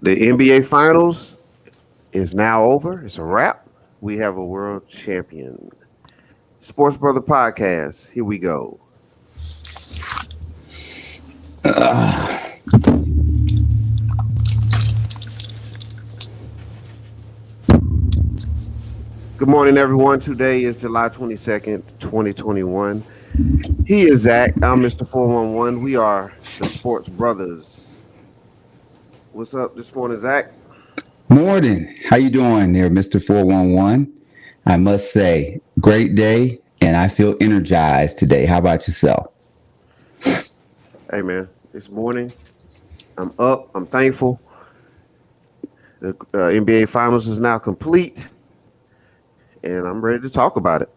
The NBA Finals is now over. It's a wrap. We have a world champion. Sports Brother Podcast. Here we go. Good morning, everyone. Today is July 22nd, 2021. He is Zach. I'm Mr. 411. We are the Sports Brothas. What's up this morning, Zach? Morning. How you doing there, Mr. 411? I must say, great day, and I feel energized today. How about yourself? Hey, man. This morning, I'm up. I'm thankful. The NBA Finals is now complete, and I'm ready to talk about it.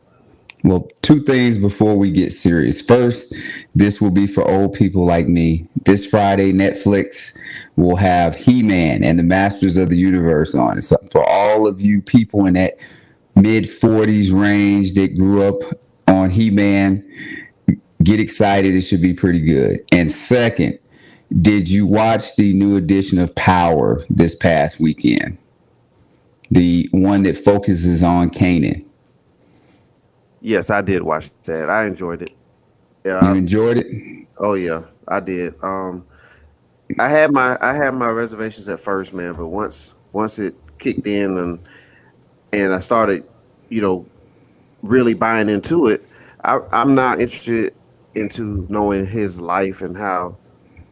Well, two things before we get serious. First, this will be for old people like me. This Friday, Netflix will have He-Man and the Masters of the Universe on. So for all of you people in that mid-40s range that grew up on He-Man, get excited. It should be pretty good. And second, did you watch the new edition of Power this past weekend? The one that focuses on Kanan. Yes, I did watch that. I enjoyed it. You enjoyed it? Oh yeah, I did. I had my reservations at first, man, but once it kicked in and I started, really buying into it, I'm not interested into knowing his life and how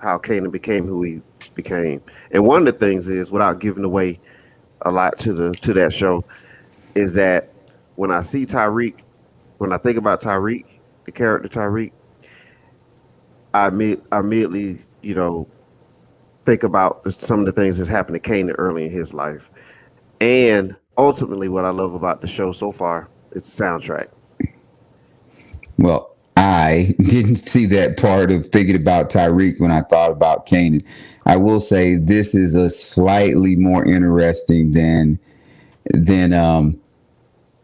Kanan became who he became. And one of the things is, without giving away a lot to that show, is that when I see Tyreek, when I think about Tyreek, the character Tyreek, I immediately, think about some of the things that's happened to Kanan early in his life. And ultimately, what I love about the show so far is the soundtrack. Well, I didn't see that part of thinking about Tyreek when I thought about Kanan. I will say this is a slightly more interesting than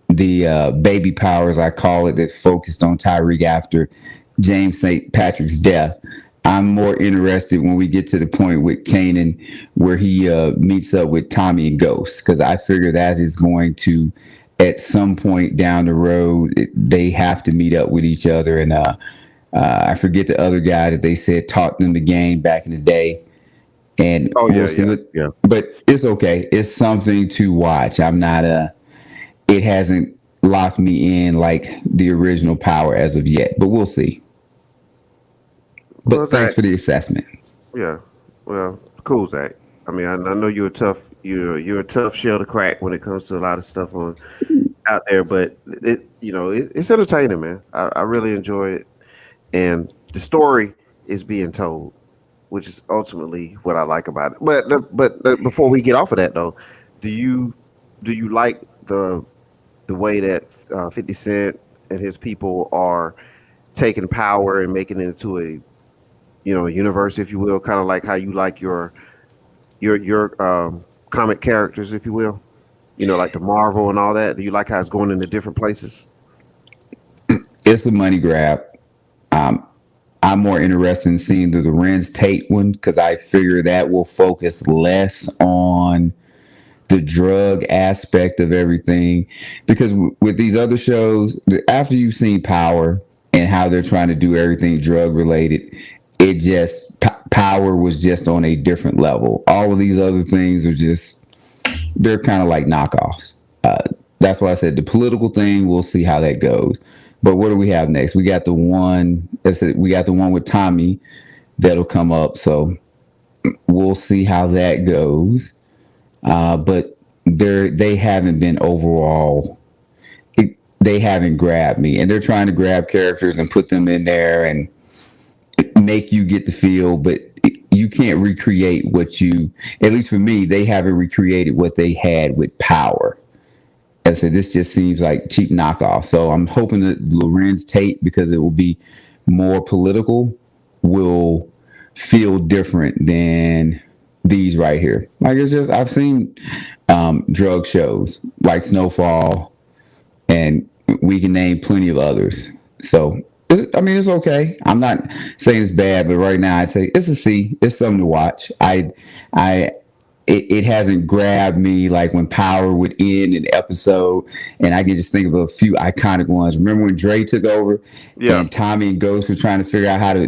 the baby powers, I call it, that focused on Tyreek after James St. Patrick's death. I'm more interested when we get to the point with Kanan where he meets up with Tommy and Ghost, because I figure that is going to, at some point down the road, they have to meet up with each other. And I forget the other guy that they said taught them the game back in the day. And we'll see but it's okay. It's something to watch. I'm not it hasn't locked me in like the original Power as of yet, but we'll see. But thanks for the assessment. Yeah, well, cool, Zach. I mean, I know you're a tough shell to crack when it comes to a lot of stuff out there, but it's entertaining, man. I really enjoy it, and the story is being told, which is ultimately what I like about it. But before we get off of that, though, do you like the way that 50 Cent and his people are taking Power and making it into a universe, if you will, kind of like how you like your comic characters, if you will, like the Marvel and all that? Do you like how it's going into different places? It's a money grab. I'm more interested in seeing the Lorenz Tate one, because I figure that will focus less on the drug aspect of everything. Because with these other shows, after you've seen Power and how they're trying to do everything drug related, it just, Power was just on a different level. All of these other things are just, they're kind of like knockoffs. That's why I said the political thing, we'll see how that goes. But what do we have next? We got the one with Tommy that'll come up. So we'll see how that goes. But they haven't been overall, they haven't grabbed me. And they're trying to grab characters and put them in there and make you get the feel, but you can't recreate at least for me, they haven't recreated what they had with Power. As I said, this just seems like cheap knockoff. So I'm hoping that Lorenz Tate, because it will be more political, will feel different than these right here. Like, it's just, I've seen drug shows like Snowfall, and we can name plenty of others. So I mean, it's okay. I'm not saying it's bad, but right now I'd say it's a C. It's something to watch. it hasn't grabbed me like when Power would end an episode, and I can just think of a few iconic ones. Remember when Dre took over, Yeah, and Tommy and Ghost were trying to figure out how to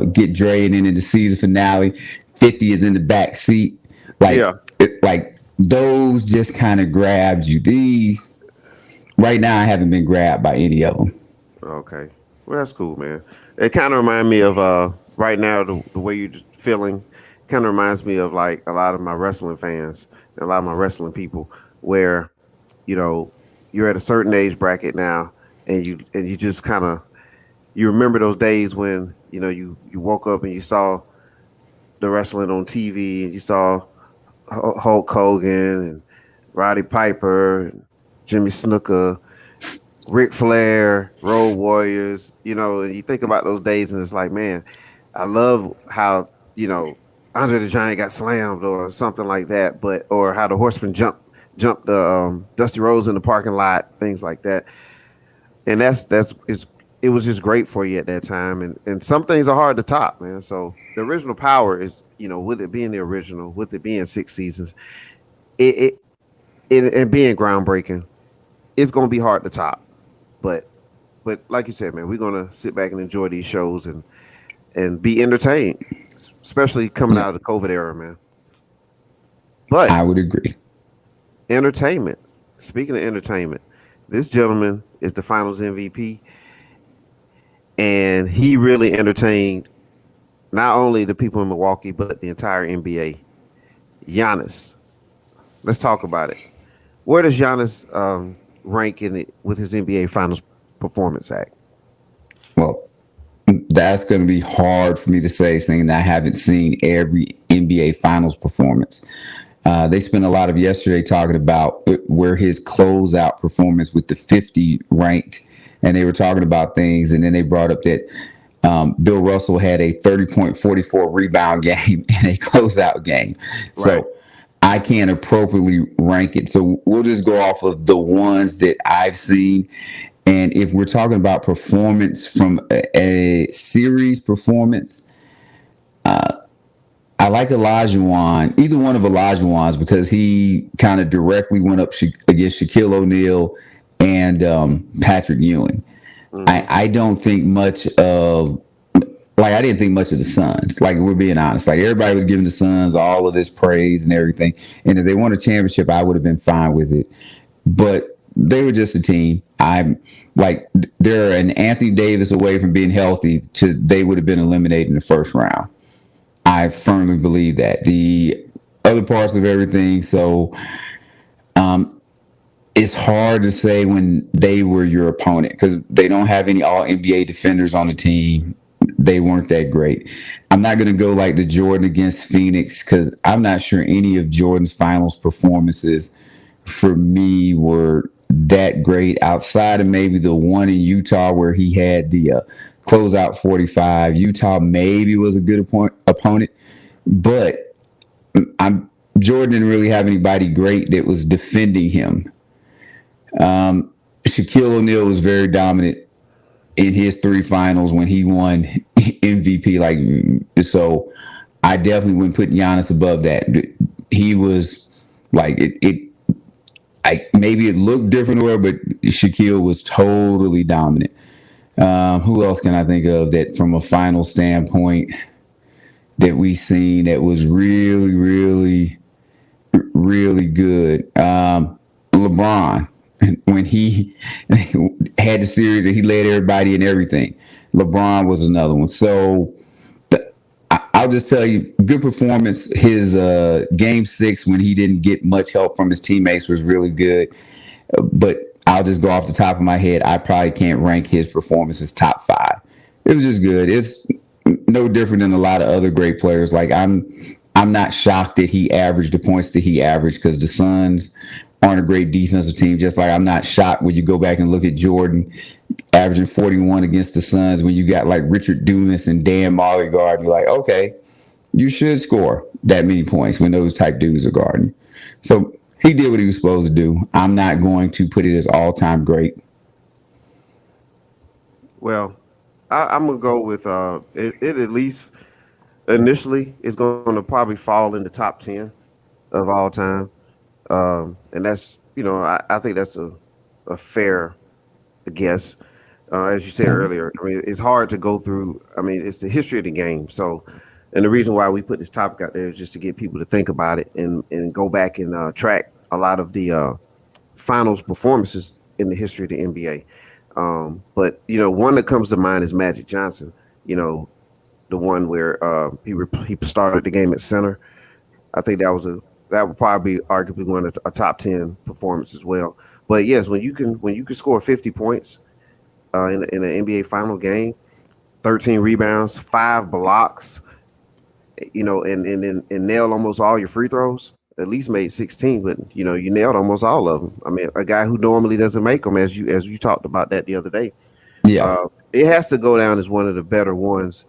get Dre, and then in the season finale, 50 is in the back seat, yeah. like those just kind of grabbed you. These right now, I haven't been grabbed by any of them. Okay. Well, that's cool, man. It kind of reminds me of right now the way you're just feeling. Kind of reminds me of like a lot of my wrestling fans, and a lot of my wrestling people, where you know you're at a certain age bracket now, and you just kind of you remember those days when you woke up and you saw the wrestling on TV, and you saw Hulk Hogan and Roddy Piper and Jimmy Snuka, Ric Flair, Road Warriors, and you think about those days and it's like, man, I love how, Andre the Giant got slammed or something like that, but or how the Horseman jumped the Dusty Rhodes in the parking lot, things like that. And it was just great for you at that time. And some things are hard to top, man. So the original Power is, with it being the original, with it being 6 seasons, it, and being groundbreaking, it's gonna be hard to top. But like you said, man, we're gonna sit back and enjoy these shows and be entertained, especially coming Yeah, out of the COVID era, man. But I would agree. entertainment. Speaking of entertainment, this gentleman is the Finals MVP, and he really entertained not only the people in Milwaukee but the entire NBA. Giannis. Let's talk about it. Where does Giannis rank in it with his NBA Finals performance act? Well, that's going to be hard for me to say, saying that I haven't seen every NBA Finals performance. They spent a lot of yesterday talking about where his closeout performance with the 50 ranked, and they were talking about things, and then they brought up that Bill Russell had a 30.44 rebound game in a closeout game. Right. So I can't appropriately rank it. So we'll just go off of the ones that I've seen. And if we're talking about performance from a series performance, I like Olajuwon, either one of Olajuwon's, because he kind of directly went up against Shaquille O'Neal and Patrick Ewing. Hmm. I don't think much of I didn't think much of the Suns. Like, we're being honest. Like, everybody was giving the Suns all of this praise and everything. And if they won a championship, I would have been fine with it. But they were just a team. I'm like, they're an Anthony Davis away from being healthy to they would have been eliminated in the first round. I firmly believe that. The other parts of everything, so it's hard to say when they were your opponent because they don't have any all NBA defenders on the team. They weren't that great. I'm not going to go like the Jordan against Phoenix because I'm not sure any of Jordan's finals performances for me were that great outside of maybe the one in Utah where he had the closeout 45. Utah maybe was a good opponent, but Jordan didn't really have anybody great that was defending him. Shaquille O'Neal was very dominant in his three finals when he won MVP. So I definitely wouldn't put Giannis above that. He was like it. Maybe it looked different, but Shaquille was totally dominant. Who else can I think of that from a final standpoint that we seen that was really, really, really good? LeBron, when he had the series and he led everybody and everything. LeBron was another one. So I'll just tell you, good performance. His game 6 when he didn't get much help from his teammates was really good. But I'll just go off the top of my head. I probably can't rank his performances top 5. It was just good. It's no different than a lot of other great players. Like I'm not shocked that he averaged the points that he averaged because the Suns aren't a great defensive team. Just like I'm not shocked when you go back and look at Jordan averaging 41 against the Suns when you got like Richard Dumas and Dan Marley guarding. You're like, okay, you should score that many points when those type dudes are guarding. So he did what he was supposed to do. I'm not going to put it as all-time great. Well, I'm gonna go with it at least initially is going to probably fall in the top 10. of all time. And that's, I think that's a fair guess. As you said Yeah. earlier, I mean, it's hard to go through. I mean, it's the history of the game. So, and the reason why we put this topic out there is just to get people to think about it and go back and track a lot of the finals performances in the history of the NBA. But one that comes to mind is Magic Johnson. You know, the one where he started the game at center. I think that would probably be arguably one of a top 10 performance as well. But yes, when you can score 50 points in an NBA final game, 13 rebounds, 5 blocks, and nail almost all your free throws. At least made 16, but you nailed almost all of them. I mean, a guy who normally doesn't make them, as you talked about that the other day. Yeah. It has to go down as one of the better ones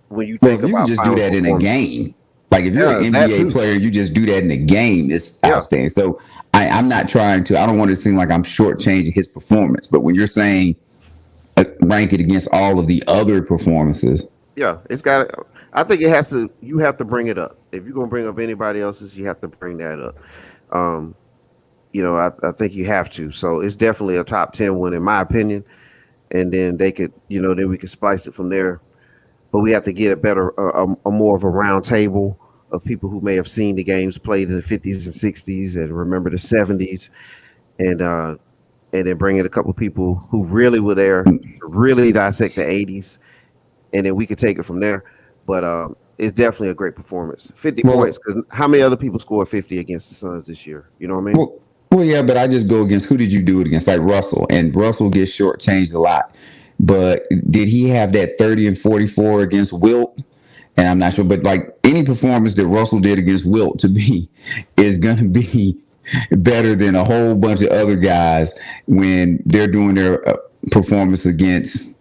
when you Well, think if you can about just do finals that in a performance. game, like if you're an Yeah, that NBA too. player, you just do that in a game, it's Yeah, outstanding. So I'm not trying to, I don't want to seem like I'm shortchanging his performance, but when you're saying rank it against all of the other performances, yeah. It's got. I think it has to. You have to bring it up. If you're gonna bring up anybody else's, you have to bring that up. Um, I think you have to. So it's definitely a top 10 one in my opinion. And then then we could splice it from there. But we have to get a better, a more of a round table of people who may have seen the games played in the 50s and 60s and remember the 70s, and then bring in a couple of people who really were there, to really dissect the 80s, and then we could take it from there. But it's definitely a great performance. 50 points, well, because how many other people scored 50 against the Suns this year? You know what I mean? well, well, yeah, but I just go against who did you do it against? Like Russell, and Russell gets shortchanged a lot. But did he have that 30 and 44 against Wilt? And I'm not sure, but like any performance that Russell did against Wilt to me is going to be better than a whole bunch of other guys when they're doing their performance against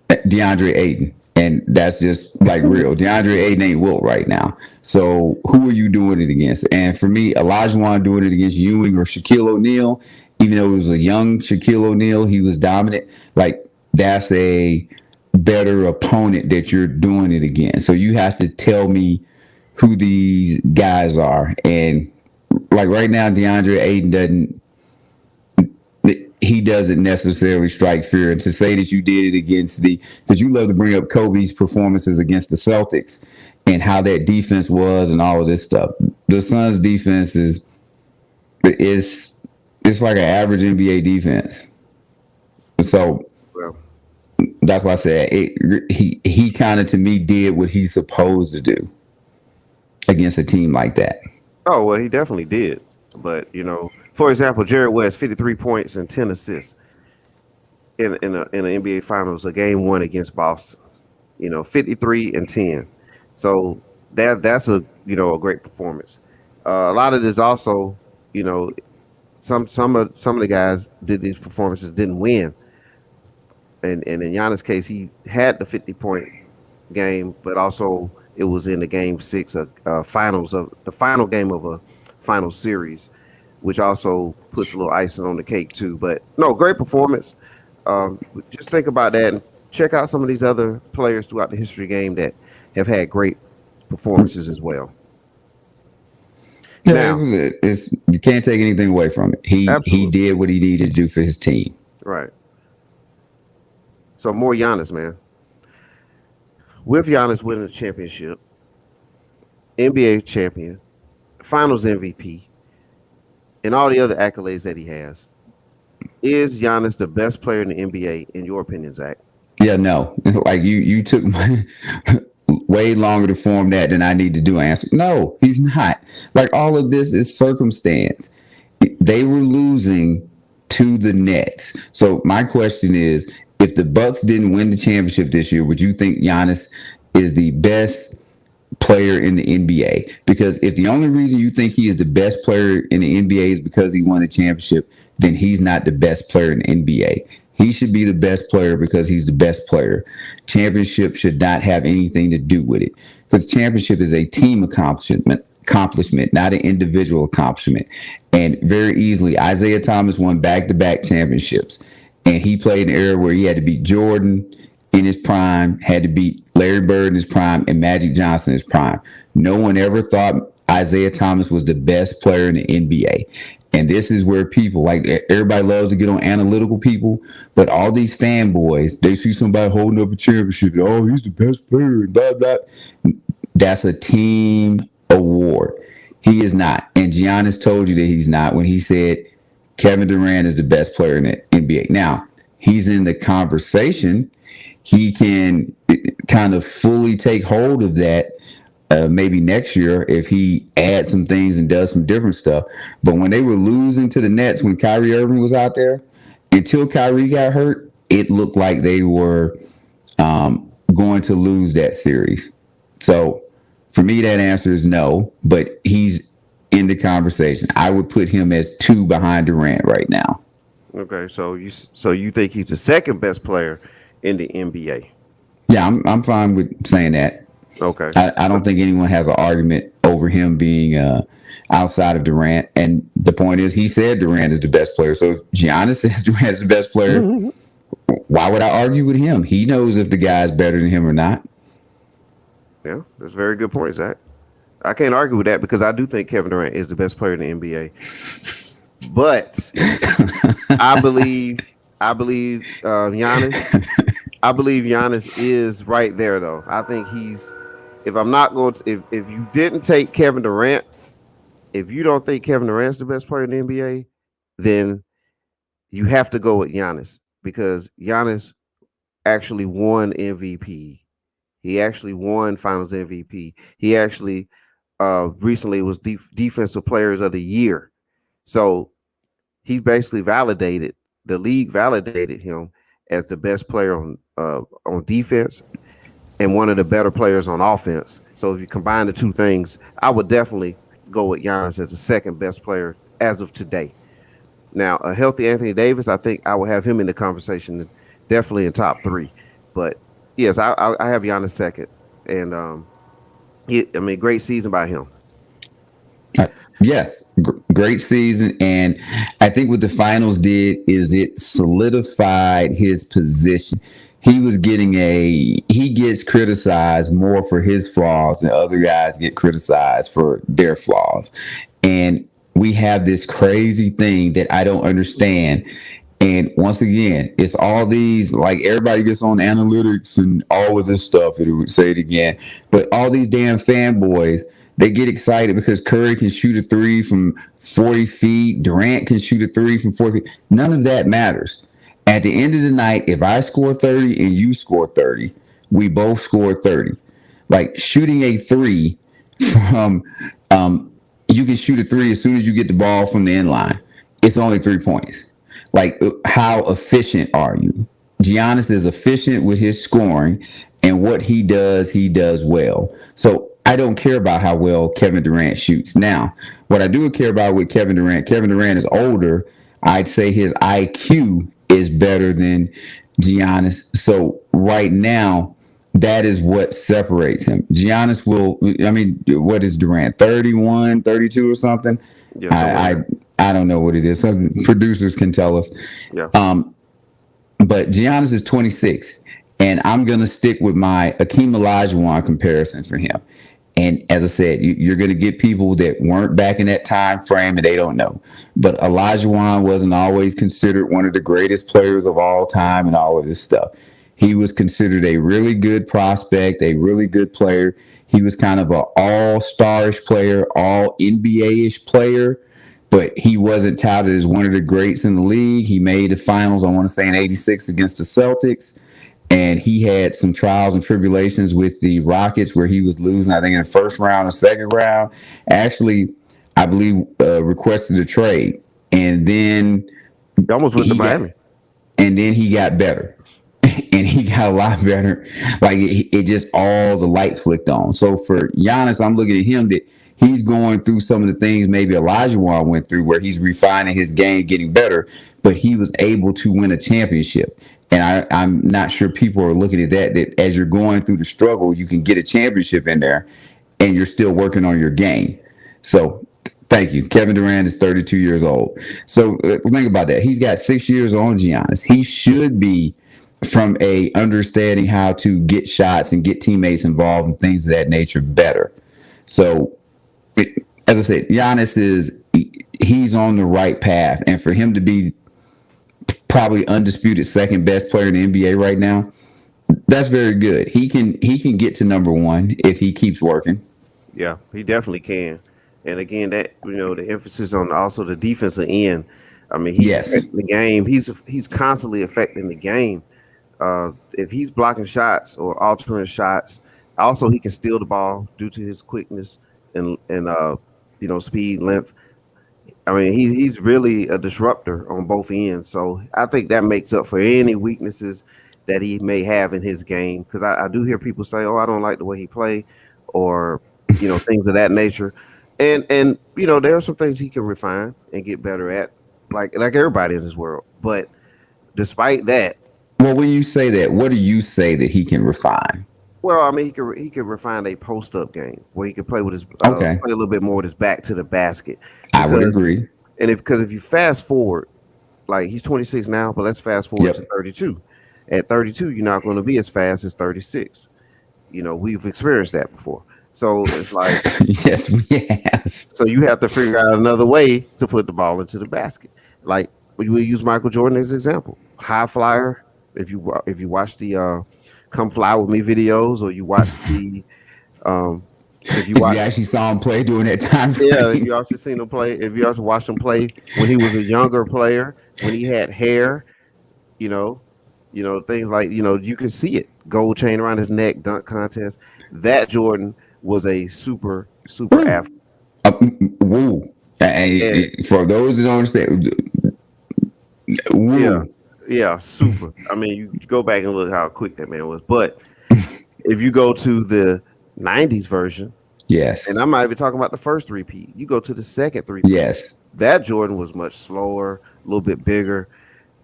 DeAndre Ayton. And that's just like real. DeAndre Ayton ain't Wilt right now. So who are you doing it against? And for me, Olajuwon doing it against Ewing or Shaquille O'Neal, even though it was a young Shaquille O'Neal, he was dominant. Like that's a better opponent that you're doing it against. So you have to tell me who these guys are. And like right now, DeAndre Ayton doesn't necessarily strike fear. And to say that you did it against because you love to bring up Kobe's performances against the Celtics and how that defense was and all of this stuff. The Suns defense is it's like an average NBA defense. So Well, that's why I said he kind of to me did what he's supposed to do against a team like that. oh well, he definitely did. But for example, Jared West, 53 points and 10 assists in the NBA Finals, a game one against Boston. 53 and 10. So that's a great performance. A lot of this also, you know, some of the guys did these performances didn't win, and in Giannis' case, he had the 50-point game, but also it was in the game six of finals of the final game of a final series, which also puts a little icing on the cake too. But no, great performance. Just think about that and check out some of these other players throughout the history game that have had great performances as well. Yeah, Now, it's you can't take anything away from it. He absolutely did what he needed to do for his team. right. So more Giannis, man. With Giannis winning the championship, NBA champion, Finals MVP, and all the other accolades that he has, is Giannis the best player in the NBA in your opinion, Zach? Yeah, no, like you took my way longer to form that than I need to do. Answer: No, he's not. Like all of this is circumstance. They were losing to the Nets. So my question is, if the Bucks didn't win the championship this year, would you think Giannis is the best player in the NBA? Because if the only reason you think he is the best player in the NBA is because he won a championship, then he's not the best player in the NBA. He should be the best player because he's the best player. Championship should not have anything to do with it, because championship is a team accomplishment, not an individual accomplishment. And very easily, Isaiah Thomas won back-to-back championships, and he played in an era where he had to beat Jordan in his prime, had to beat Larry Bird in his prime, and Magic Johnson in his prime. No one ever thought Isaiah Thomas was the best player in the NBA. And this is where people, like, everybody loves to get on analytical people, but all these fanboys, they see somebody holding up a championship, oh, he's the best player, and blah, blah. That's a team award. He is not. And Giannis told you that he's not when he said Kevin Durant is the best player in the NBA. Now, he's in the conversation. He can kind of fully take hold of that maybe next year if he adds some things and does some different stuff. But when they were losing to the Nets when Kyrie Irving was out there, until Kyrie got hurt, it looked like they were going to lose that series. So for me, that answer is no, but he's in the conversation. I would put him as 2 behind Durant right now. Okay, so you think he's the second best player in the NBA? Yeah, I'm fine with saying that. Okay. I don't think anyone has an argument over him being outside of Durant. And the point is, he said Durant is the best player. So if Giannis says Durant is the best player, why would I argue with him? He knows if the guy's better than him or not. Yeah, that's a very good point, Zach. I can't argue with that because I do think Kevin Durant is the best player in the NBA. But I believe Giannis. I believe Giannis is right there, though. I think he's. If I'm not going to, if you didn't take Kevin Durant, if you don't think Kevin Durant's the best player in the NBA, then you have to go with Giannis because Giannis actually won MVP. He actually won Finals MVP. He actually recently was Defensive Players of the Year. So he basically validated, the league validated him as the best player on defense and one of the better players on offense. So if you combine the two things, I would definitely go with Giannis as the second best player as of today. Now, a healthy Anthony Davis, I think I will have him in the conversation, definitely in top 3. But yes, I have Giannis second, and great season by him. Yes, great season, and I think what the finals did is it solidified his position. He gets criticized more for his flaws than other guys get criticized for their flaws. And we have this crazy thing that I don't understand. And once again, it's all these, like, everybody gets on analytics and all of this stuff, and it would say it again, but all these damn fanboys, they get excited because Curry can shoot a 3 from 40 feet. Durant can shoot a 3 from 40 feet. None of that matters. At the end of the night, if I score 30 and you score 30, we both score 30. Like, shooting a 3 from, you can shoot a 3 as soon as you get the ball from the end line. It's only 3 points. Like, how efficient are you? Giannis is efficient with his scoring, and what he does well. So I don't care about how well Kevin Durant shoots. Now, what I do care about with Kevin Durant is older. I'd say his IQ is better than Giannis. So right now, that is what separates him. Giannis what is Durant? 31, 32 or something? Yeah, I don't know what it is. Some producers can tell us. Yeah. But Giannis is 26. And I'm going to stick with my Akeem Olajuwon comparison for him. And as I said, you're going to get people that weren't back in that time frame and they don't know. But Olajuwon wasn't always considered one of the greatest players of all time and all of this stuff. He was considered a really good prospect, a really good player. He was kind of an all-star-ish player, all NBA-ish player, but he wasn't touted as one of the greats in the league. He made the finals, I want to say, in '86 against the Celtics. And he had some trials and tribulations with the Rockets where he was losing, I think, in the first round or second round. Actually, I believe requested a trade. And then he almost went to Miami. And then he got better. And he got a lot better. Like, it just all the light flicked on. So for Giannis, I'm looking at him that he's going through some of the things maybe Olajuwon went through where he's refining his game, getting better, but he was able to win a championship. And I'm not sure people are looking at that as you're going through the struggle, you can get a championship in there and you're still working on your game. So thank you. Kevin Durant is 32 years old. So think about that. He's got 6 years on Giannis. He should be, from a understanding how to get shots and get teammates involved and things of that nature, better. So as I said, Giannis he's on the right path, and for him to be probably undisputed second best player in the NBA right now, that's very good. He can get to number one if he keeps working. Yeah, he definitely can. And again, that the emphasis on also the defensive end. I mean, he's Yes. affecting the game. He's constantly affecting the game. If he's blocking shots or altering shots, also he can steal the ball due to his quickness and speed, length. I mean, he's really a disruptor on both ends. So I think that makes up for any weaknesses that he may have in his game. Because I do hear people say, "Oh, I don't like the way he play," or things of that nature. And there are some things he can refine and get better at, like everybody in this world. But despite that, Well, when you say that, what do you say that he can refine? well, I mean, he could refine a post up game where he could play with his Okay, play a little bit more with his back to the basket I would because agree. if you fast forward, like he's 26 now, but let's fast forward to Yep. 32. At 32, you're not going to be as fast as 36. We've experienced that before. So it's like, Yes, we have. so you have to figure out another way to put the ball into the basket. Like we will use Michael Jordan as an example, high flyer. If you watch the "Come Fly with Me" videos, or you watch the um, if you If watch you actually saw him play during that time yeah, if frame. you also seen him play, if you also watched him play when he was a younger player, when he had hair, you know, things like you can see it, gold chain around his neck, dunk contest. That Jordan was a super Woo. athlete. Woo. And For those that don't understand, yeah, woo. yeah, super. I mean, you go back and look how quick that man was. But if you go to the '90s version, and Yes. I'm not even talking about the first three-peat, you go to the second three-peat. Yes. That Jordan was much slower, a little bit bigger,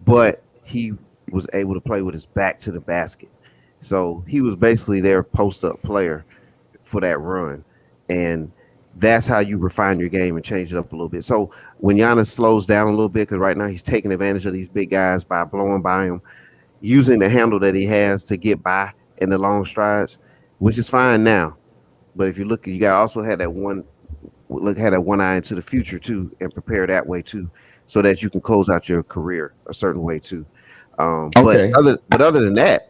but he was able to play with his back to the basket. So he was basically their post-up player for that run. And that's how you refine your game and change it up a little bit. So when Giannis slows down a little bit, because right now he's taking advantage of these big guys by blowing by him, using the handle that he has to get by in the long strides, which is fine now. But if you look, you got to also have that had that one eye into the future too, and prepare that way too, so that you can close out your career a certain way too. But Okay. other than that,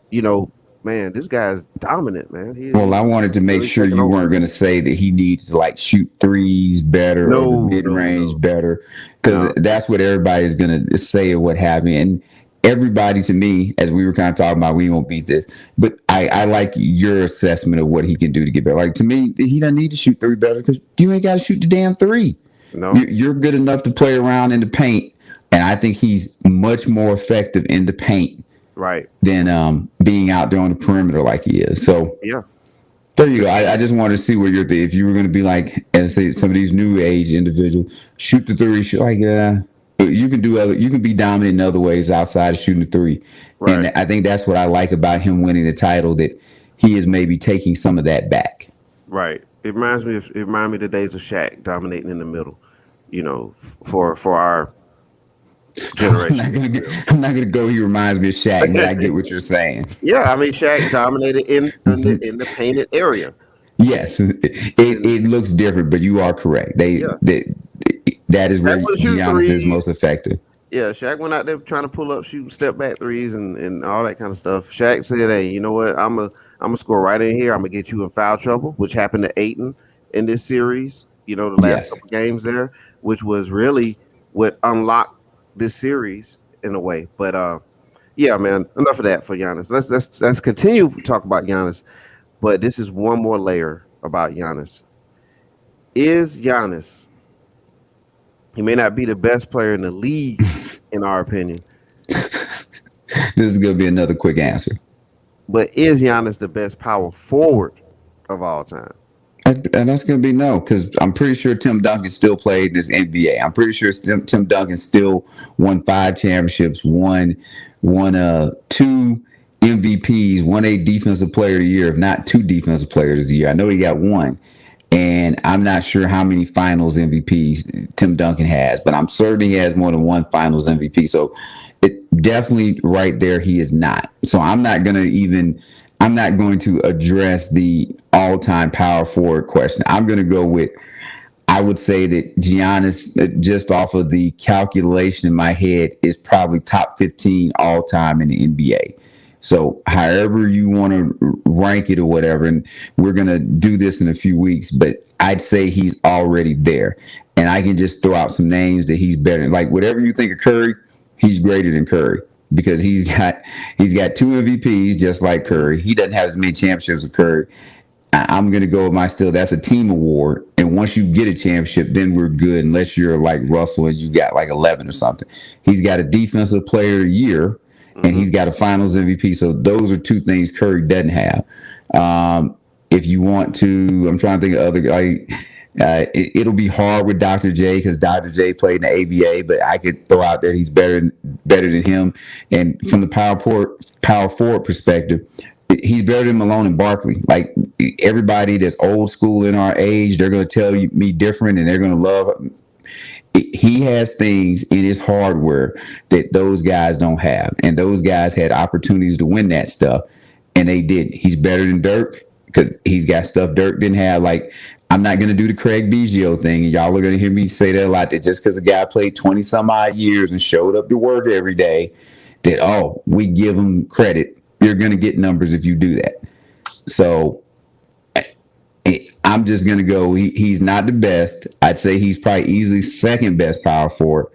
man, this guy's dominant, man. Well, I He's wanted to make really sure taking you over. weren't going to say that he needs to like shoot threes better or the No, mid no, range no, better, because no. that's what everybody is going to say or what have you. And everybody, to me, as we were kind of talking about, we won't beat this, but I like your assessment of what he can do to get better. Like to me, he doesn't need to shoot three better because you ain't got to shoot the damn three. No, You're good enough to play around in the paint, and I think he's much more effective in the paint right. than being out there on the perimeter like he is. So Yeah. there you go. I just wanted to see where you're. If you were going to be like, as say, some of these new age individuals, shoot the three, shoot like, you can do other. You can be dominant in other ways outside of shooting the three, and Right. I think that's what I like about him winning the title. That he is maybe taking some of that back. Right. It reminds me of the days of Shaq dominating in the middle, for our I'm not generation. gonna get, I'm not gonna go. He reminds me of Shaq, but I get what you're saying. Yeah, I mean Shaq dominated in the painted area. Yes, it looks different, but you are correct. Yeah. That is where Shaq would shoot Giannis is threes. most effective. Yeah, Shaq went out there trying to pull up, shooting step back threes and all that kind of stuff. Shaq said, "Hey, you know what? I'm gonna score right in here. I'm gonna get you in foul trouble," which happened to Aiton in this series. The last Yes. couple games there, which was really what unlocked this series in a way. But yeah, man, enough of that for Giannis. Let's continue to talk about Giannis. But this is one more layer about Giannis. Is Giannis? He may not be the best player in the league, in our opinion, This is gonna be another quick answer. but is Giannis the best power forward of all time? And that's going to be no, because I'm pretty sure Tim Duncan still played this NBA. I'm pretty sure Tim Duncan still won 5 championships, won two MVPs, won a Defensive Player of the Year, if not two Defensive Players of the Year. I know he got one, and I'm not sure how many Finals MVPs Tim Duncan has, but I'm certain he has more than one Finals MVP. So it definitely right there he is not. So I'm not going to address the all-time power forward question. I'm going to go with I would say that Giannis, just off of the calculation in my head, is probably top 15 all time in the NBA. So, however you want to rank it or whatever, and we're going to do this in a few weeks, but I'd say he's already there. And I can just throw out some names that he's better than. Like, whatever you think of Curry, he's greater than Curry because he's got 2 MVPs just like Curry. He doesn't have as many championships as Curry. I'm going to go with my still. That's a team award. And once you get a championship, then we're good, unless you're like Russell and you got like 11 or something. He's got a defensive player of the year, and he's got a finals MVP. So those are 2 things Curry doesn't have. If you want to, I'm trying to think of other, like, it'll be hard with Dr. J because Dr. J played in the ABA, but I could throw out there he's better than him. And from the power forward perspective, he's better than Malone and Barkley. Like, everybody that's old school in our age, they're going to tell me different, and they're going to love. He has things in his hardware that those guys don't have, and those guys had opportunities to win that stuff, and they didn't. He's better than Dirk because he's got stuff Dirk didn't have. Like, I'm not going to do the Craig Biggio thing, and y'all are going to hear me say that a lot, that just because a guy played 20 some odd years and showed up to work every day, that, oh, we give him credit. You're going to get numbers if you do that. So I'm just going to go, he's not the best. I'd say he's probably easily second best power forward,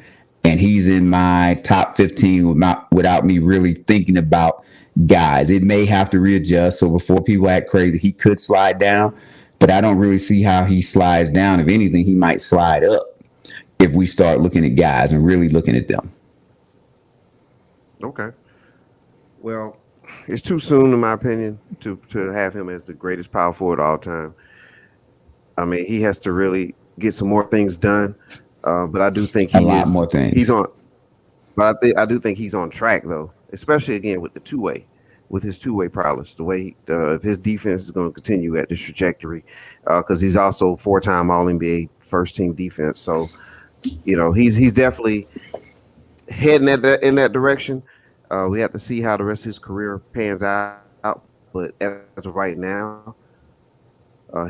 and he's in my top 15 without me really thinking about guys. It may have to readjust, so before people act crazy, he could slide down, but I don't really see how he slides down. If anything, he might slide up if we start looking at guys and really looking at them. Okay. Well, it's too soon, in my opinion, to have him as the greatest power forward of all time. I mean, he has to really get some more things done, but I do think more things. He's on. But I do think he's on track, though, especially again with his two-way prowess. The way his defense is going to continue at this trajectory, because he's also 4-time All-NBA first-team defense. So, he's definitely heading in that direction. We have to see how the rest of his career pans out. But as of right now,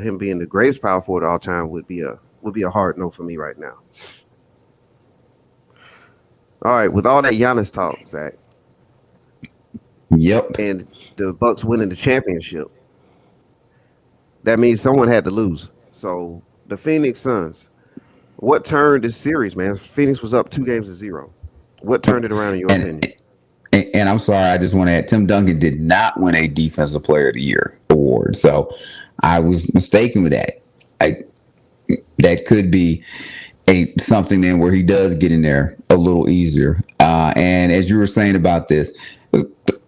him being the greatest power forward of all time would be a hard no for me right now. All right, with all that Giannis talk, Zach. Yep. And the Bucks winning the championship, that means someone had to lose. So the Phoenix Suns, what turned this series, man? Phoenix was up 2-0. What turned it around in your opinion? And I'm sorry, I just want to add, Tim Duncan did not win a Defensive Player of the Year award. So I was mistaken with that. That could be something then where he does get in there a little easier. And as you were saying about this,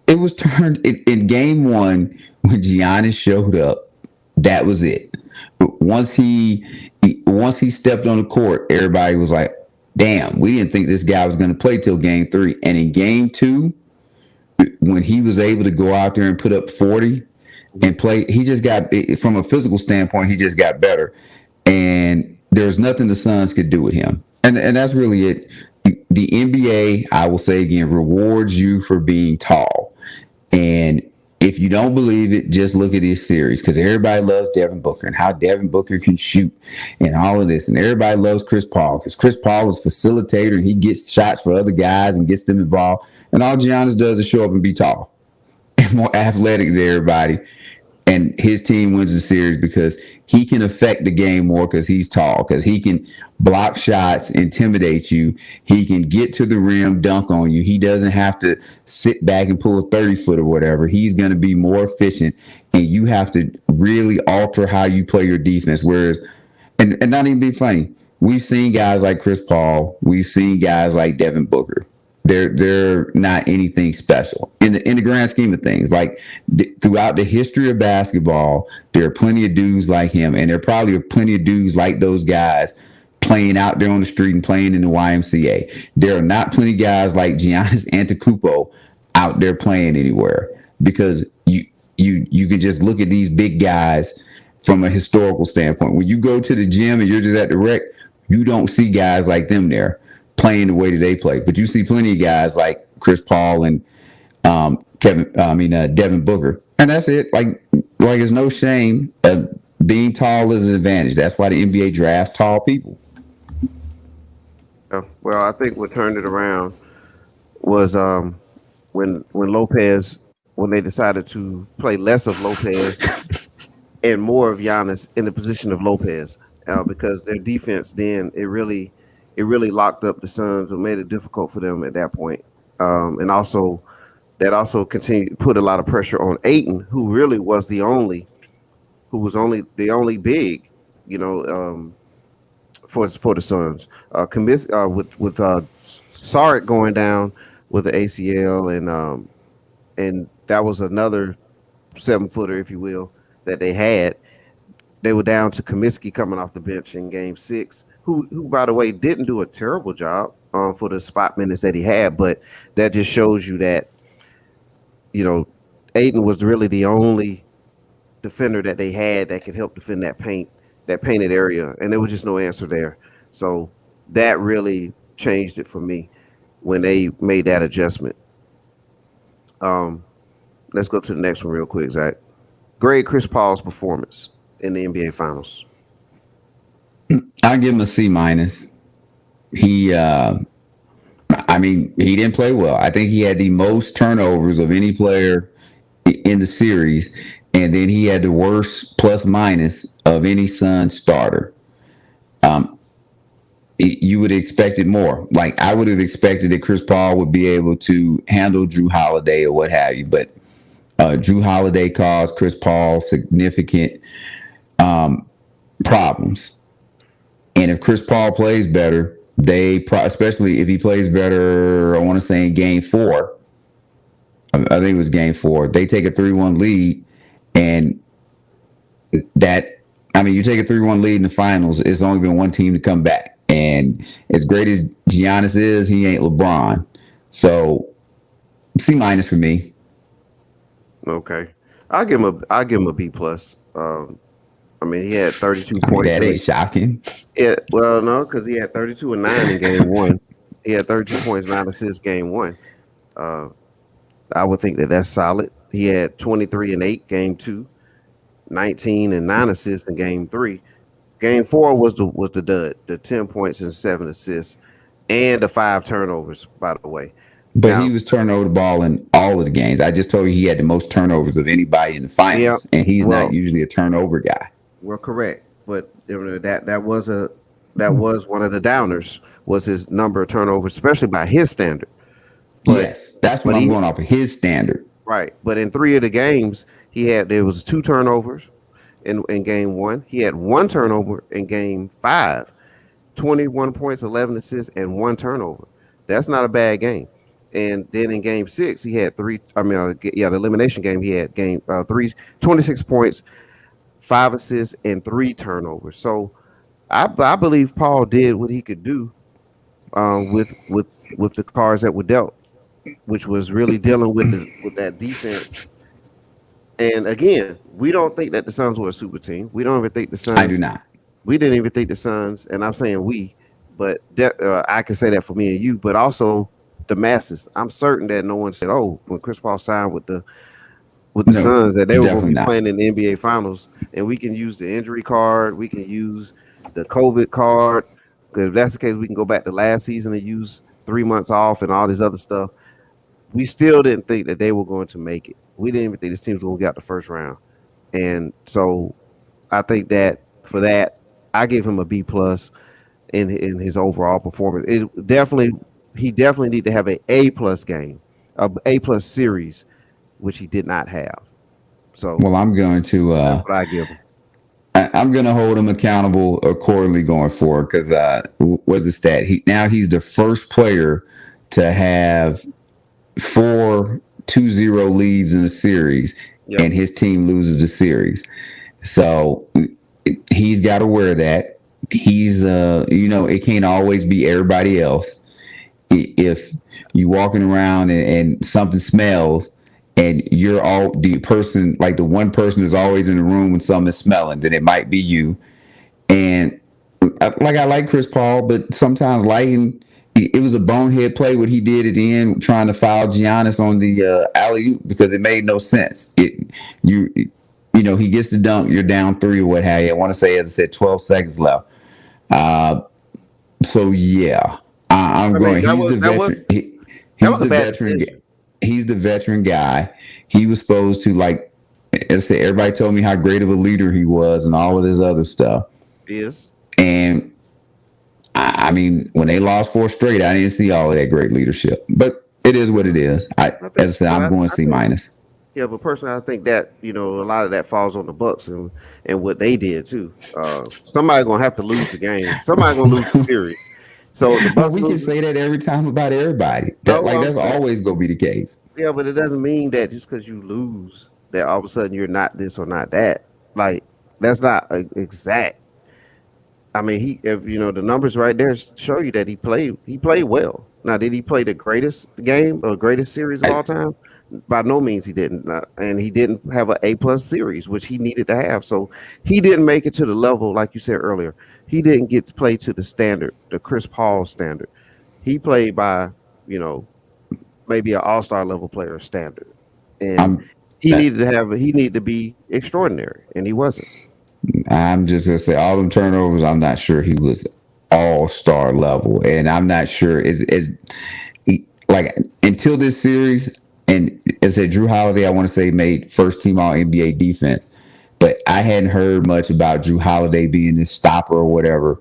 it was turned in game 1 when Giannis showed up. That was it. Once he stepped on the court, everybody was like, damn, we didn't think this guy was going to play till game 3. And in game 2, when he was able to go out there and put up 40 and play, he just got, from a physical standpoint, he just got better. And there's nothing the Suns could do with him. And that's really it. The NBA, I will say again, rewards you for being tall. And if you don't believe it, just look at this series, because everybody loves Devin Booker and how Devin Booker can shoot and all of this. And everybody loves Chris Paul because Chris Paul is a facilitator and he gets shots for other guys and gets them involved. And all Giannis does is show up and be tall and more athletic than everybody. And his team wins the series because he can affect the game more because he's tall, because he can block shots, intimidate you. He can get to the rim, dunk on you. He doesn't have to sit back and pull a 30-foot or whatever. He's going to be more efficient, and you have to really alter how you play your defense. Whereas, and not even be funny, we've seen guys like Chris Paul. We've seen guys like Devin Booker. They're not anything special in the grand scheme of things. Like throughout the history of basketball, there are plenty of dudes like him, and there probably are plenty of dudes like those guys playing out there on the street and playing in the YMCA. There are not plenty of guys like Giannis Antetokounmpo out there playing anywhere, because you can just look at these big guys from a historical standpoint. When you go to the gym and you're just at the rec, you don't see guys like them there playing the way that they play, but you see plenty of guys like Chris Paul and Devin Booker, and that's it. Like it's no shame. being tall is an advantage. That's why the NBA drafts tall people. Well, I think what turned it around was when Lopez, when they decided to play less of Lopez and more of Giannis in the position of Lopez, because their defense then it really locked up the Suns and made it difficult for them at that point. And also that also continued put a lot of pressure on Aiton, who really was only the only big, you know, for the Suns. With Saric going down with the ACL, and that was another 7 footer, if you will, that they had. They were down to Comiskey coming off the bench in Game 6, who by the way didn't do a terrible job for the spot minutes that he had, but that just shows you that you know Aiden was really the only defender that they had that could help defend that painted area, and there was just no answer there. So that really changed it for me when they made that adjustment. Um, let's go to the next one real quick, Zach. Grade Chris Paul's performance in the NBA Finals. I give him a C minus. He, I mean, he didn't play well. I think he had the most turnovers of any player in the series, and then he had the worst plus minus of any Sun starter. You would have expected more. Like I would have expected that Chris Paul would be able to handle Drew Holiday or what have you, but Drew Holiday caused Chris Paul significant problems. And if Chris Paul plays better, especially if he plays better, I want to say in Game 4. I think it was Game 4. They take a 3-1 lead, and you take a 3-1 lead in the finals. It's only been one team to come back. And as great as Giannis is, he ain't LeBron. So C minus for me. Okay, I'll give him a B plus. He had 32 points. That ain't shocking. Yeah, well, no, because he had 32 and 9 in Game 1. He had 32 points, 9 assists, Game 1. I would think that that's solid. He had 23 and 8, Game 2, 19 and 9 assists in Game 3. Game 4 was the dud, the 10 points and 7 assists, and the 5 turnovers, by the way. But he was turning over the ball in all of the games. I just told you he had the most turnovers of anybody in the finals, and he's not usually a turnover guy. Well, correct, but that was one of the downers, was his number of turnovers, especially by his standard. But, yes, that's what I'm going off of, his standard. Right, but in 3 of the games, there was 2 turnovers in Game 1. He had 1 turnover in Game 5, 21 points, 11 assists, and 1 turnover. That's not a bad game. And then in Game 6, he had 3. The elimination game, he had 26 points, 5 assists, and 3 turnovers. So I believe Paul did what he could do with the cards that were dealt, which was really dealing with that defense. And again, we don't think that the Suns were a super team. We don't even think the Suns. I do not. We didn't even think the Suns, and I'm saying we, but I can say that for me and you, but also the masses. I'm certain that no one said, "Oh, when Chris Paul signed with the Suns, that they were going to be playing in the NBA Finals." And we can use the injury card, we can use the COVID card, because if that's the case, we can go back to last season and use 3 months off and all this other stuff. We still didn't think that they were going to make it. We didn't even think this team was going to get out the first round. And so I think that for that, I give him a B plus in his overall performance. He definitely need to have an A plus game, A plus series, which he did not have. So I'm going to that's what I give him. I'm going to hold him accountable accordingly going forward, because what's the stat? He's the first player to have 4 2-0 leads in a series, and his team loses the series. So he's got to wear that. He's it can't always be everybody else. If you're walking around and something smells, and you're all the person, like the one person is always in the room when something is smelling, then it might be you. And I like Chris Paul, but sometimes it was a bonehead play what he did at the end, trying to foul Giannis on the alley-oop, because it made no sense. he gets the dunk. You're down 3 or what have you. I want to say, as I said, 12 seconds left. So yeah, I'm going. He's the veteran. That He's was a the bad veteran. decision. He's the veteran guy. He was supposed to, like I said, everybody told me how great of a leader he was and all of this other stuff. Is And I mean, when they lost 4 straight, I didn't see all of that great leadership. But it is what it is. As I said, I'm going C minus. Yeah, but personally, I think that a lot of that falls on the Bucks and what they did too. Somebody's gonna have to lose the game. Somebody's gonna lose the series. So the Bucks. We can say that every time about everybody. That's always gonna be the case. Yeah, but it doesn't mean that just because you lose, that all of a sudden you're not this or not that. Like that's not exact. I mean, the numbers right there show you that he played well. Now, did he play the greatest game or greatest series of all time? By no means he didn't, and he didn't have an A+ series, which he needed to have. So he didn't make it to the level, like you said earlier. He didn't get to play to the standard, the Chris Paul standard. He played by, maybe an all-star level player standard, and he needed to be extraordinary, and he wasn't. I'm just gonna say all them turnovers. I'm not sure he was all-star level, and I'm not sure is like until this series. And as I said, Drew Holiday, I want to say, made first team All NBA defense, but I hadn't heard much about Drew Holiday being this stopper or whatever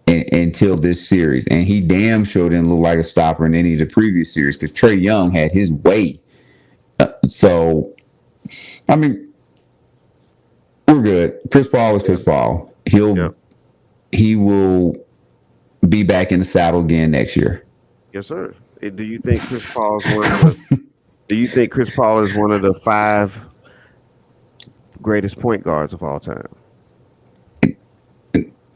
until this series. And he damn sure didn't look like a stopper in any of the previous series because Trae Young had his way. So, I mean, we're good. Chris Paul is Chris Paul. He will be back in the saddle again next year. Yes, sir. Do you think Chris Paul is one of the? Do you think Chris Paul is one of the 5 greatest point guards of all time?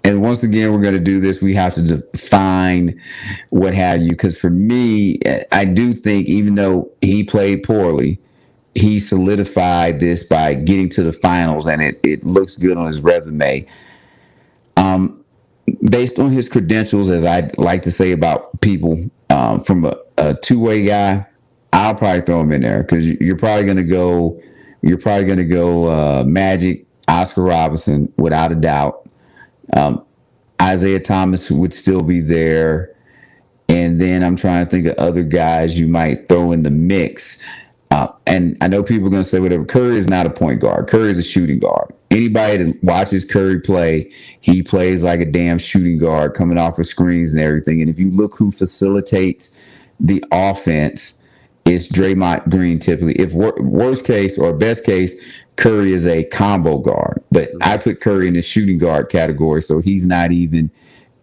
And once again, we're going to do this. We have to define what have you. Because for me, I do think even though he played poorly, he solidified this by getting to the finals, and it looks good on his resume. Based on his credentials, as I like to say about people, from a two-way guy, I'll probably throw him in there because you're probably going to go Magic, Oscar Robertson, without a doubt. Isaiah Thomas would still be there. And then I'm trying to think of other guys you might throw in the mix. And I know people are going to say whatever. Curry is not a point guard. Curry is a shooting guard. Anybody that watches Curry play, he plays like a damn shooting guard coming off of screens and everything. And if you look who facilitates the offense, it's Draymond Green typically. If worst case or best case, Curry is a combo guard. But I put Curry in the shooting guard category, so he's not even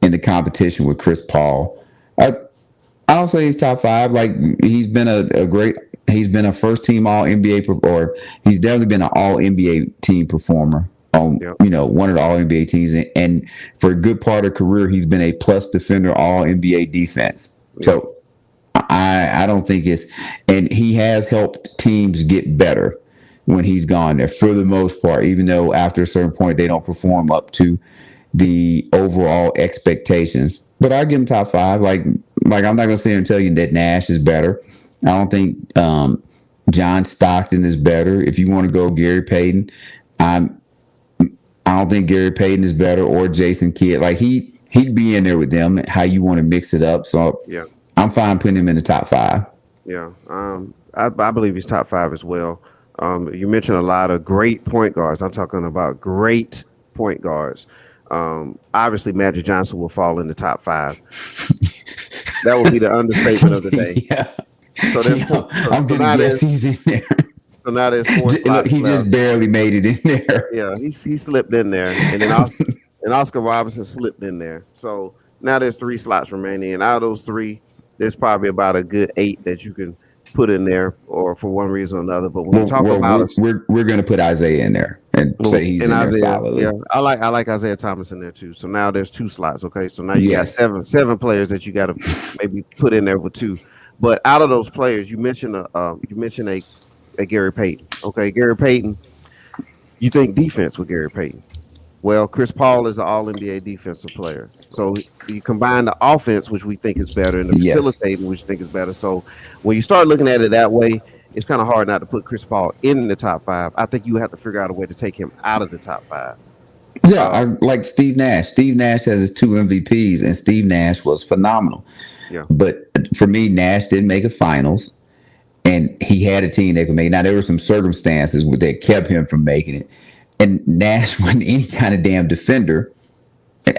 in the competition with Chris Paul. I don't say he's top 5. Like he's been he's been a first team All NBA, or he's definitely been an All NBA team performer on one of the All NBA teams, and for a good part of career, he's been a plus defender All NBA defense. So I don't think and he has helped teams get better when he's gone there for the most part, even though after a certain point they don't perform up to the overall expectations. But I give him top 5. Like I'm not gonna sit here and tell you that Nash is better. I don't think John Stockton is better. If you want to go Gary Payton, I don't think Gary Payton is better, or Jason Kidd. Like he'd be in there with them. How you want to mix it up? So yeah, I'm fine putting him in the top 5. Yeah, I believe he's top 5 as well. You mentioned a lot of great point guards. I'm talking about great point guards. Obviously, Magic Johnson will fall in the top 5. That would be the understatement of the day. Yeah. So I'm gonna guess he's in there. So now there's 4 slots. He just barely made it in there. Yeah, he slipped in there, and then Oscar Robertson slipped in there. So now there's 3 slots remaining, and out of those 3, there's probably about a good 8 that you can put in there, or for one reason or another. But when we talk about we're going to put Isaiah in there and say he's in there solidly. Yeah, I like Isaiah Thomas in there too. So now there's 2 slots. Okay, so now you got 7 players that you got to maybe put in there with 2. But out of those players, you mentioned a Gary Payton. Okay, Gary Payton. You think defense with Gary Payton? Well, Chris Paul is an All-NBA defensive player. So you combine the offense, which we think is better, and the facilitating, which we think is better. So when you start looking at it that way, it's kind of hard not to put Chris Paul in the top five. I think you have to figure out a way to take him out of the top five. Yeah, Uh, I like Steve Nash. Steve Nash has his two MVPs, and Steve Nash was phenomenal. yeah, But for me, Nash didn't make a finals, and he had a team that could make it. Now, there were some circumstances that kept him from making it. And Nash wasn't any kind of damn defender.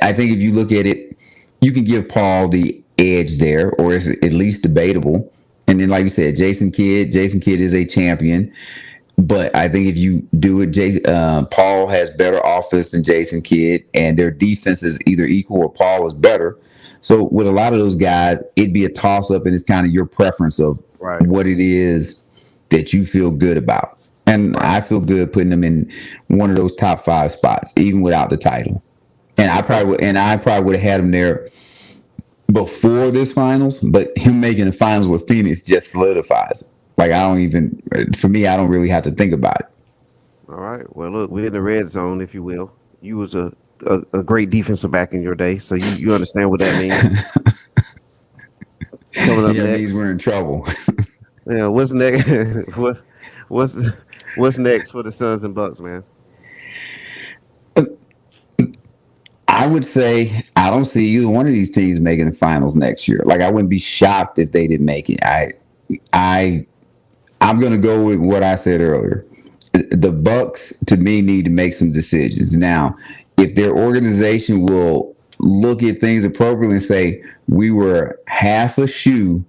I think if you look at it, you can give Paul the edge there, or it's at least debatable. And then, like you said, Jason Kidd is a champion. But I think if you do it, Paul has better offense than Jason Kidd, and their defense is either equal or Paul is better. So with a lot of those guys, it'd be a toss up, and it's kind of your preference of right, what it is that you feel good about. And right. I feel good putting them in one of those top 5 spots, even without the title. And Okay. I probably would have had him there before this finals, but him making the finals with Phoenix just solidifies it. Like for me, I don't really have to think about it. All right. Well, look, we're in the red zone, if you will. You was a great defensive back in your day, so you understand what that means. Coming up Yeah, it means next, we're in trouble. yeah. What's next? What's what's next for the Suns and Bucks, man? I would say I don't see either one of these teams making the finals next year. Like I wouldn't be shocked if they didn't make it. I I'm gonna go with what I said earlier. The Bucks to me need to make some decisions. Now, if their organization will look at things appropriately and say, we were half a shoe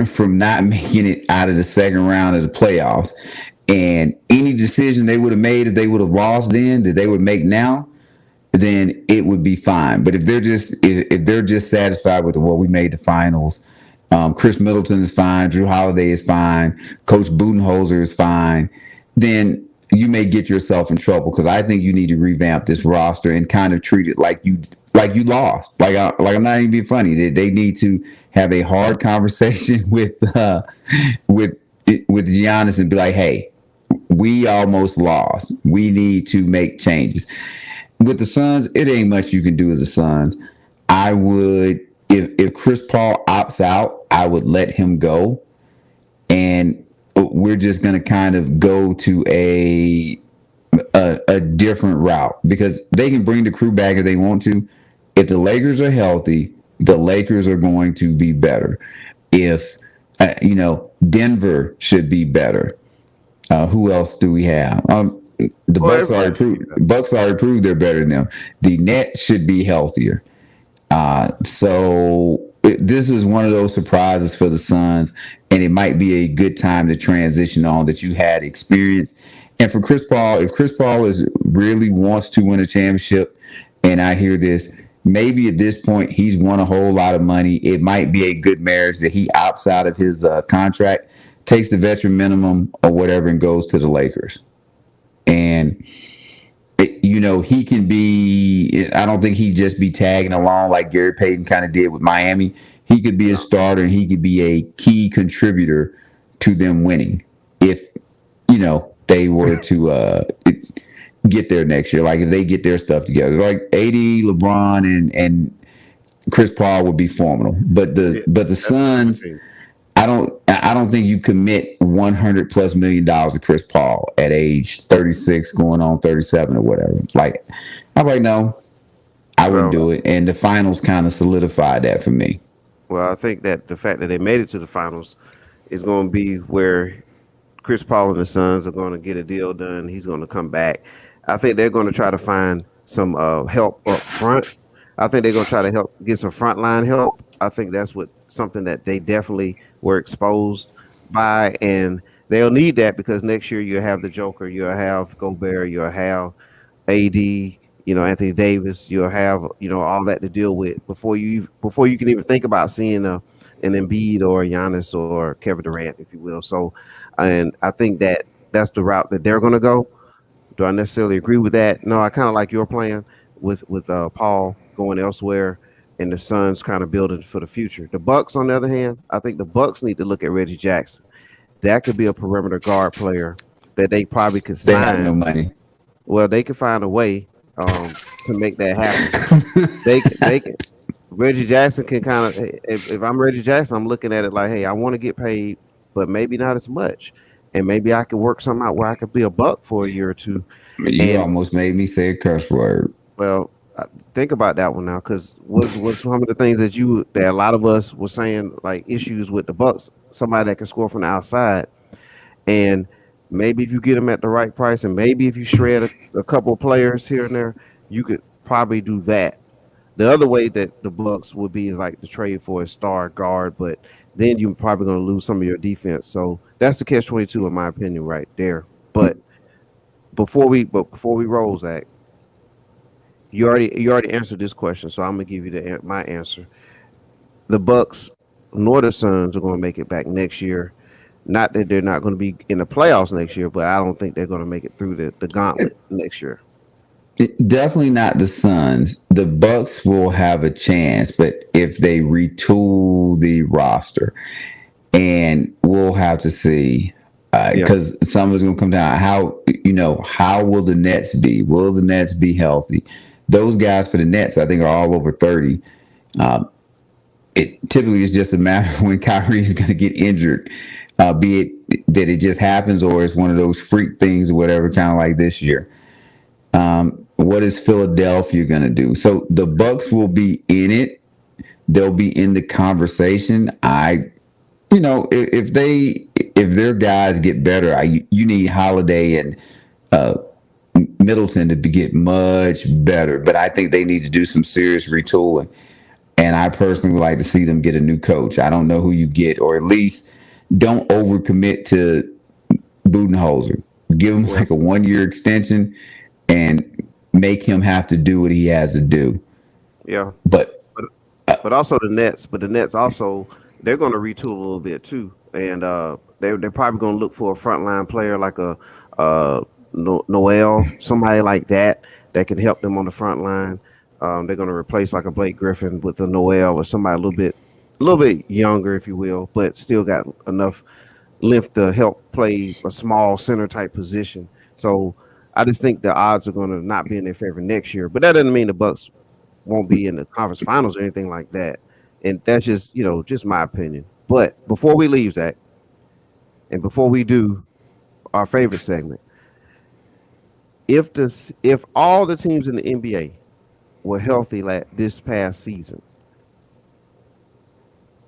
from not making it out of the second round of the playoffs. And any decision they would have made if they would have lost then that they would make now, then it would be fine. But if they're just satisfied with we made the finals, Chris Middleton is fine, Drew Holiday is fine, Coach Budenholzer is fine, then you may get yourself in trouble because I think you need to revamp this roster and kind of treat it like you lost. I'm not even being funny. They need to have a hard conversation with Giannis and be like, hey, we almost lost. We need to make changes. With the Suns, it ain't much you can do as the Suns. I would, if Chris Paul opts out, I would let him go, and we're just going to kind of go to a different route because they can bring the crew back if they want to. If the Lakers are healthy, the Lakers are going to be better. If Denver should be better. Who else do we have? The Bucks already proved they're better than them. The Nets should be healthier. This is one of those surprises for the Suns, and it might be a good time to transition on that you had experience. And for Chris Paul, if Chris Paul really wants to win a championship, and I hear this, maybe at this point he's won a whole lot of money. It might be a good marriage that he opts out of his contract, takes the veteran minimum or whatever, and goes to the Lakers. And he can be. I don't think he'd just be tagging along like Gary Payton kind of did with Miami. He could be a starter and he could be a key contributor to them winning if they were to get there next year. Like if they get their stuff together, like AD, LeBron, and Chris Paul would be formidable. But the Suns, I don't think you commit $100+ million to Chris Paul at age 36, going on 37 or whatever. Like I'm like, no, I wouldn't do it. And the finals kind of solidified that for me. Well, I think that the fact that they made it to the finals is going to be where Chris Paul and the Suns are going to get a deal done. He's going to come back. I think they're going to try to find some help up front. I think they're going to try to help get some frontline help. I think that's something that they definitely were exposed by, and they'll need that because next year you'll have the Joker, you'll have Gobert, you'll have AD, Anthony Davis, you'll have all that to deal with before you can even think about seeing an Embiid or a Giannis or Kevin Durant, if you will. So, and I think that that's the route that they're going to go. Do I necessarily agree with that? No, I kind of like your plan with Paul going elsewhere and the Suns kind of building for the future. The Bucks, on the other hand, I think the Bucks need to look at Reggie Jackson. That could be a perimeter guard player that they probably could sign. They have no money. Well, they could find a way to make that happen. They can. Reggie Jackson can kind of. If I'm Reggie Jackson, I'm looking at it like, hey, I want to get paid, but maybe not as much. and maybe I could work something out where I could be a Buck for a year or two. You And almost made me say a curse word. well, think about that one now, because was some of the things that a lot of us were saying, like issues with the Bucks, somebody that can score from the outside, and maybe if you get them at the right price, and maybe if you shred a couple of players here and there, you could probably do that. The other way that the Bucks would be is like to trade for a star guard, but then you're probably going to lose some of your defense. So that's the catch-22 in my opinion, right there. But before we roll, Zach, you already answered this question, so I'm gonna give you my answer. The Bucks nor the Suns are going to make it back next year. Not that they're not going to be in the playoffs next year, but I don't think they're going to make it through the gauntlet next year. Definitely not the Suns. The Bucks will have a chance, but if they retool the roster, and we'll have to see Yeah, because some of it's going to come down. How will the Nets be? Will the Nets be healthy? Those guys for the Nets, I think, are all over 30. It typically is just a matter of when Kyrie is going to get injured, be it that it just happens or it's one of those freak things or whatever, kind of like this year. What is Philadelphia going to do? So the Bucks will be in it. They'll be in the conversation. If their guys get better, you need Holiday and Middleton to get much better. But I think they need to do some serious retooling. And I personally would like to see them get a new coach. I don't know who you get, or at least don't overcommit to Budenholzer. Give him like a 1-year extension and make him have to do what he has to do. yeah. But But also the Nets. But the Nets also, they're going to retool a little bit too, and they're probably going to look for a frontline player like a Noel, somebody like that can help them on the front line. They're going to replace like a Blake Griffin with a Noel or somebody a little bit younger, if you will, but still got enough length to help play a small center type position. So I just think the odds are going to not be in their favor next year. But that doesn't mean the Bucks won't be in the conference finals or anything like that. And that's just just my opinion. But before we leave, Zach, and before we do our favorite segment, if all the teams in the NBA were healthy like this past season,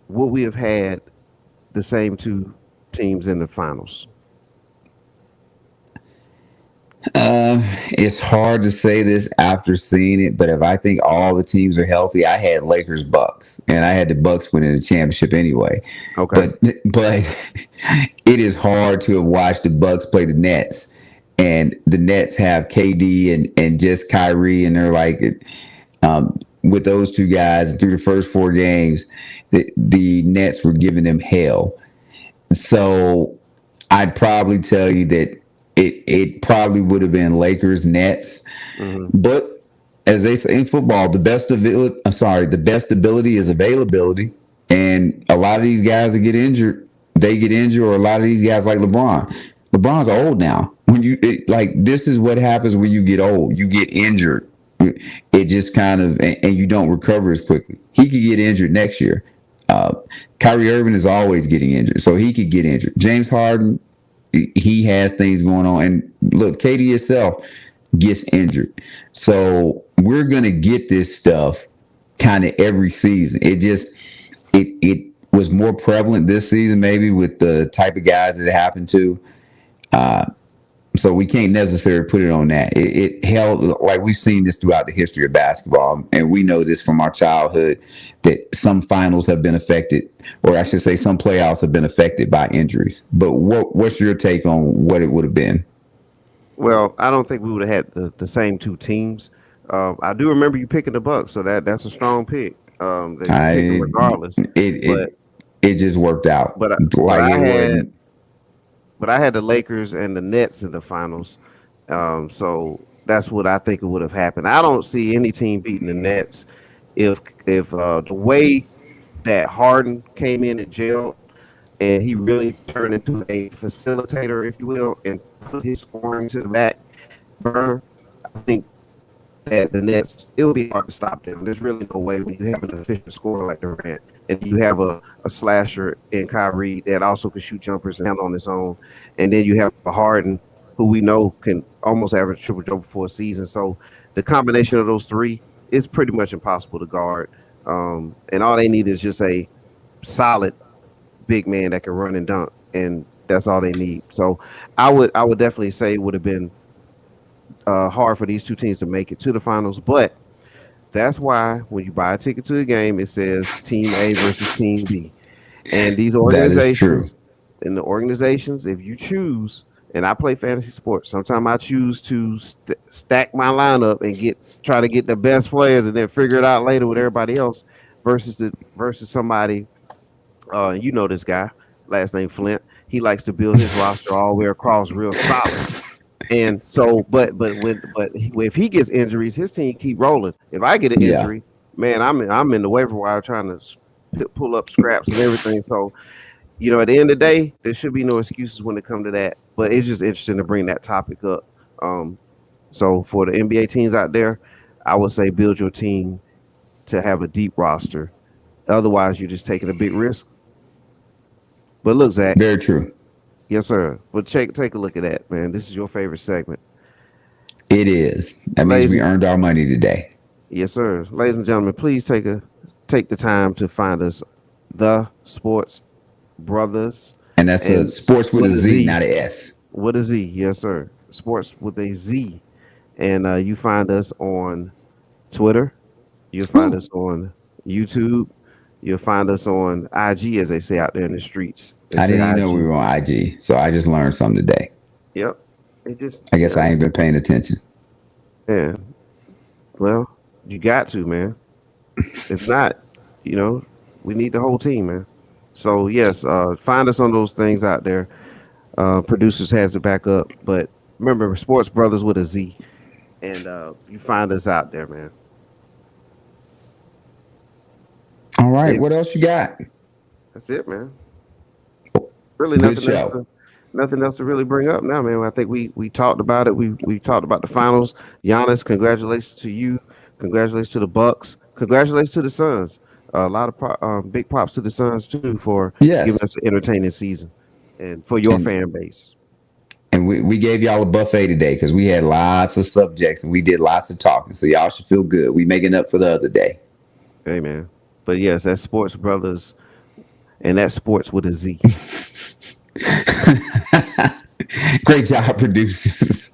would we have had the same two teams in the finals? it's hard to say this after seeing it. But if I think all the teams are healthy, I had Lakers Bucks, and I had the Bucks winning the championship anyway. Okay. But it is hard to have watched the Bucks play the Nets, and the Nets have KD and just Kyrie, and they're like, with those two guys through the first 4 games, the Nets were giving them hell. So I'd probably tell you that it probably would have been Lakers Nets, but as they say in football, the best ability is availability, and a lot of these guys that get injured, they get injured, or a lot of these guys like LeBron's old now. This is what happens when you get old. You get injured. It just kind of, and you don't recover as quickly. He could get injured next year. Kyrie Irving is always getting injured, so he could get injured. James Harden, he has things going on. And look, KD itself gets injured. So we're going to get this stuff kind of every season. It was more prevalent this season, maybe with the type of guys that it happened to. So we can't necessarily put it on that. It held, like we've seen this throughout the history of basketball, and we know this from our childhood, that some finals have been affected, or I should say some playoffs have been affected by injuries. But what's your take on what it would have been? Well, I don't think we would have had the same two teams. I do remember you picking the Bucks, so that's a strong pick. That you picked them regardless. But It just worked out. But I had the Lakers and the Nets in the finals. So that's what I think it would have happened. I don't see any team beating the Nets if the way that Harden came in and gelled, and he really turned into a facilitator, if you will, and put his scoring to the back burner. I think that the Nets, it'll be hard to stop them. There's really no way when you have an efficient scorer like Durant and you have a slasher in Kyrie that also can shoot jumpers and handle on his own, and then you have a Harden who we know can almost average triple double for a season. So the combination of those three is pretty much impossible to guard. And all they need is just a solid big man that can run and dunk, and that's all they need. So I would definitely say it would have been hard for these two teams to make it to the finals, but that's why when you buy a ticket to a game, it says Team A versus Team B, and these That is true. organizations, and the organizations, if you choose, and I play fantasy sports, sometimes I choose to stack my lineup and try to get the best players, and then figure it out later with everybody else, versus somebody. You know this guy, last name Flint. He likes to build his roster all the way across, real solid. And so, if he gets injuries, his team keep rolling. If I get an Yeah. injury, man, I'm in the waiver wire trying to pull up scraps and everything. So, at the end of the day, there should be no excuses when it comes to that. But it's just interesting to bring that topic up. So for the NBA teams out there, I would say build your team to have a deep roster. Otherwise, you're just taking a big risk. But look, Zach. Very true. Yes, sir. But take a look at that, man. This is your favorite segment. It is. That means we earned our money today. Yes, sir. Ladies and gentlemen, please take the time to find us, the Sports Brothas. And that's a sports with a Z, not a S. With a Z, yes, sir. Sports with a Z. And you find us on Twitter. You'll find us on YouTube. You'll find us on IG, as they say out there in the streets. I didn't even know we were on IG, so I just learned something today. Yep. I guess I ain't been paying attention. Yeah. Well, you got to, man. If not, we need the whole team, man. So yes, find us on those things out there. Producers has it back up, but remember, Sports Brothas with a Z, and you find us out there, man. All right, what else you got? That's it, man. Really, Good nothing else to really bring up now, man. I think we talked about it. We talked about the finals. Giannis, congratulations to you. Congratulations to the Bucks. Congratulations to the Suns. A lot of big props to the Suns too for giving us an entertaining season, and for your fan base. And we gave y'all a buffet today because we had lots of subjects and we did lots of talking. So y'all should feel good. We making up for the other day. Hey, man. But yes, that's Sports Brothas, and that's sports with a Z. Great job, producers.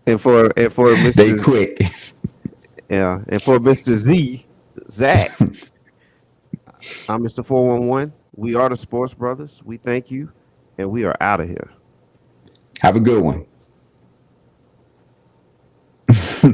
And for Mr. They quick. Yeah, and for Mr. Z, Zach, I'm Mr. 411. We are the Sports Brothas. We thank you, and we are out of here. Have a good one.